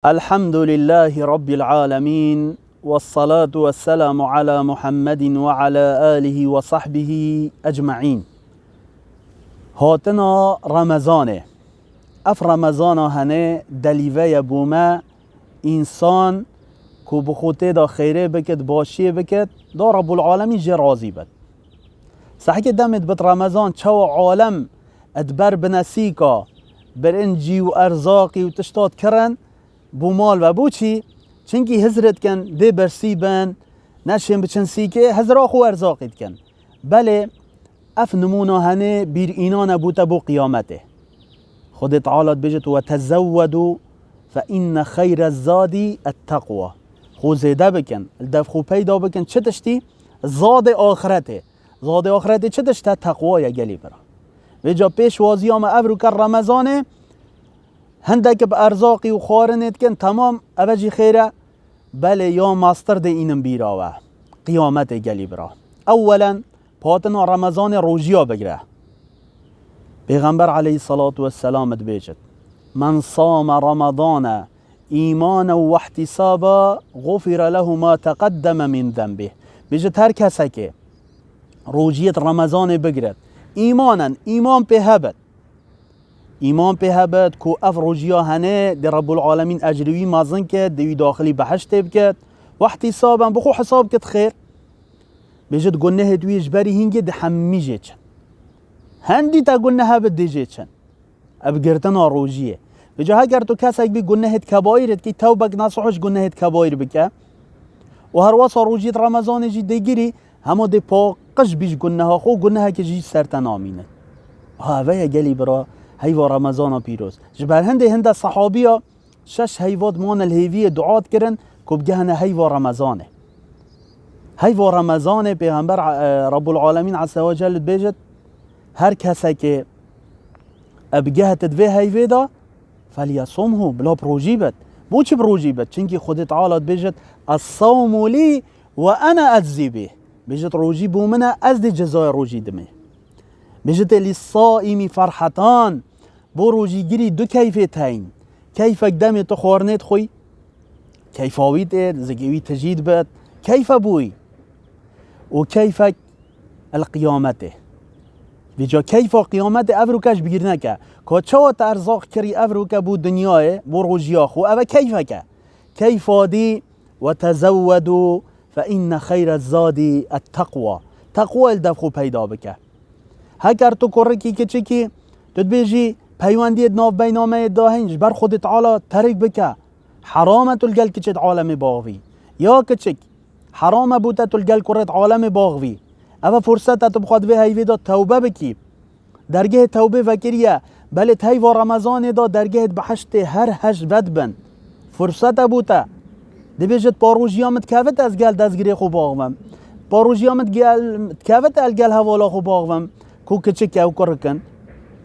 الحمد لله رب العالمين والصلاة والسلام على محمد وعلى آله وصحبه أجمعين. هاتنا رمضانه اف رمضان هنه دلیوه بوما انسان کو بخوته دا خیره بکد باشی بکد دا رب العالمین جه راضی بد. صحیح که دمت بد رمضان چو عالم ادبر بنسیکا برنجی و ارزاقی و تشتاد کرن بو مال و بو چی؟ چنگی هزرت کن ده برسی بن نشیم بچنسی که هزرا خو ارزاقید کن. بله اف نمونه هنه بیر اینان بوتا بو قیامته. خود تعالی بجت و تزودوا فإن خیر الزادی التقوى. خو زیده بکن الدف خو پیدا بکن چه تشتی؟ زاد آخرته. زاد آخرته چه تشته؟ تقوی گلی برا. و جا پیش وازیام افرو کر رمضانه هندک به ارزاقی و خارنت کن تمام اوجی خیره. بله یا ماستر ده اینم بیراوه قیامت گلی برا. اولا پاتنا رمضان روژیا بگره. پیغمبر علیه الصلاة والسلام بیجد من صام رمضان ایمانا و احتسابا غفر له ما تقدم من ذنبه. بیجد هر کسی که روژیت رمضان بگرد ایمان به هبت ایمان به هبت کو اف روژیا هنه در رب العالمین اجروی مازن که دوی داخلی بحشت بکد و احتسابا بخو حساب کد خیر. بیجد گنه دویش بری هنگه ده همی جه چن هندی تا گنه هبت دیجه چن اب گرتنا روژیه. بجا اگر تو کس اگه بی گنهت کبایرت که توبک نصحش گنهت کبایر بکه و هر واسا روژیت رمضان جی دیگیری همه ده پاقش بیش گنه ها خو گنه که جی سرطن آمینه. هاوه گلی برا هیوا رمضان پیروز جبر هنده صحابی ها 6 هیواد مان الهیوی دعات کرن که بگهنه هیوا رمضانه. هیوا رمضانه پیغمبر رب العالمین عز و جل بیجد هر کسی که ابگهت دوی هیوی دا فلیصومه بلا بروجی بد. بو چی بروجی بد؟ چنگی خود تعالی بیجد الصوم لی و انا اجزی به. بیجد روجی بو منه از دی جزای روجی دمه. بیجد للصائم فرحتان. بو روجی گیری دو کیفیت هین. کیفک دم تو خورنت خوی کیفاویت زگیوی تجید بد کیف بوی و کیفک القیامته. بیجا کیف قیامت افروکش بگیر نکه که چه ارزاق کری افروکه بو دنیای بو روژیا خو اوه کیفه که کیفا دی و تزودو فإن خیر الزادی التقوى. تقوى الدف خو پیدا بکه. هکر تو کرکی که چی که تو بیجی پیوندی ناف بینامه داهنج بر خود تعالی ترک بکه حرامه تلگل کچت عالم باغوی یا کچک حرامه بوده تلگل کرت عالم باغوی اوه فرصت تو بخواد به هیوی دا توبه بکی درگه توبه وکریه بله تای و رمضان دا درگه بحشت هر هش ود بن فرصت بوده دی بیجت پاروژیامت کهوت از گل دزگیری خو باغوم پاروژیامت گل کهوت از گل حوالا خو باغوم کو کچه که او کرکن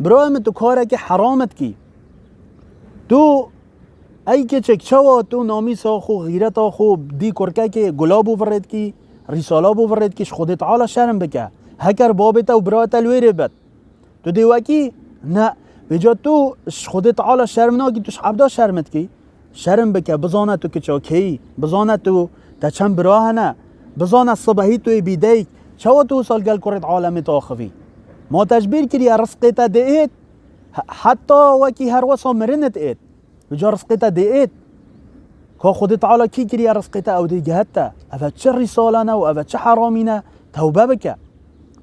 برایم تو کاره که حرامت کی تو ای کچک چوا تو نامیسا خو غیرتا خو دی کرکه که گلابو ورد کی رسالابو ورد کش خود تعالی شرم بکه هکر بابتا و برایت الویره بد تو دیوکی نه بجا تو خود تعالی شرم ناکی توش عبدا شرمت کی شرم بکه بزانه تو کچا کی بزانه تو تا چند براه نه بزانه صبحی توی بیدی چوا تو سال گل کرد عالم تاخوی ما تجبیر کری رزقیتا دیت حتی وکی هر وصا مرنت ایت بجا رزقیتا دیت که خود تعالی کی کری رزقیتا او دیگه حتی اوه چه رسالانه و اوه چه حرامینه توبه بکه.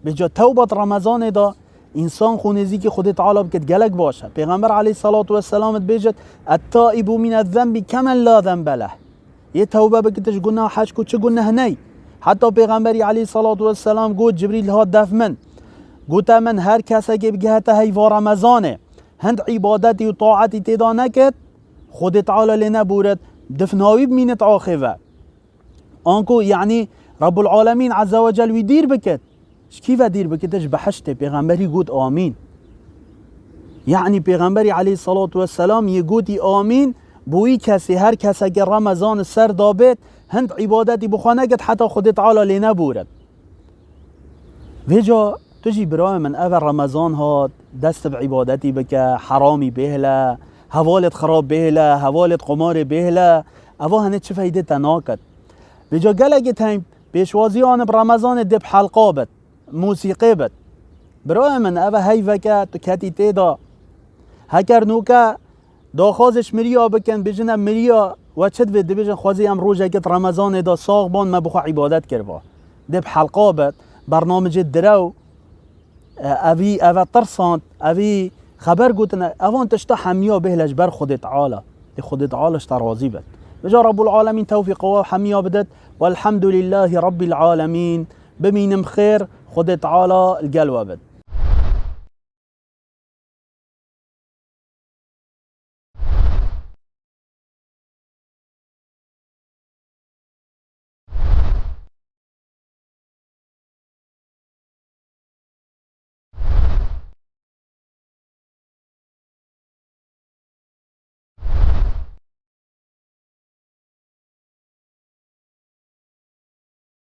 بجا توبت رمضان دا انسان خونیزی که خود تعالی بکت گلک باشه. پیغمبر علیه الصلاة والسلام بیجد التائب من الذنب کمن لا ذنب له. یه توبه بکتش گناه حج کو چه گناه نی. حتی پیغمبری علیه الصلاة والسلام گفت جبریل ها دف من گوتا من هر کسی که بگه تا هی و رمضانه هند عبادتی و طاعتی تیدا نکد خود تعالی لنبورد دفناوی بمینت آخوه آنکو یعنی رب العالمین عز و جل وی دیر بکد کیف دیر بکدش بحشت. پیغمبری گوت آمین یعنی پیغمبری علیه الصلاة والسلام یه گوتی آمین بوی کسی هر کسی که رمضان سر دابت هند عبادتی بخواه نکد حتی خود تعالی لنبورد. ویجا تجي برای من اول رمضان هاد دست بعبادتی بکه حرامی بهله هوالت خراب بهلا هوالت قمار بهلا اوه هنه چه فایده تناکد بجا گلگی تایم پیشوازی آن برمضان دب حلقا بد موسیقی بد برای من اوه هیوکه تو کتی تیدا هکر نوکه داخوازش مریا بکن بجنه مریا و چد وید بجن خوازی ام روژه کت رمضان دا ساغ بان ما بخوا عبادت کروا دب حلقا بد برنامج درو اوی ترساند اوی خبر گوتن اوان تشتا حمیا بهلش بر خود تعالی خود تعالىش ترازی بد بجا رب العالمین توفیق و حمیا بدت والحمد لله رب العالمین بمینم خیر خود تعالی القلوه بد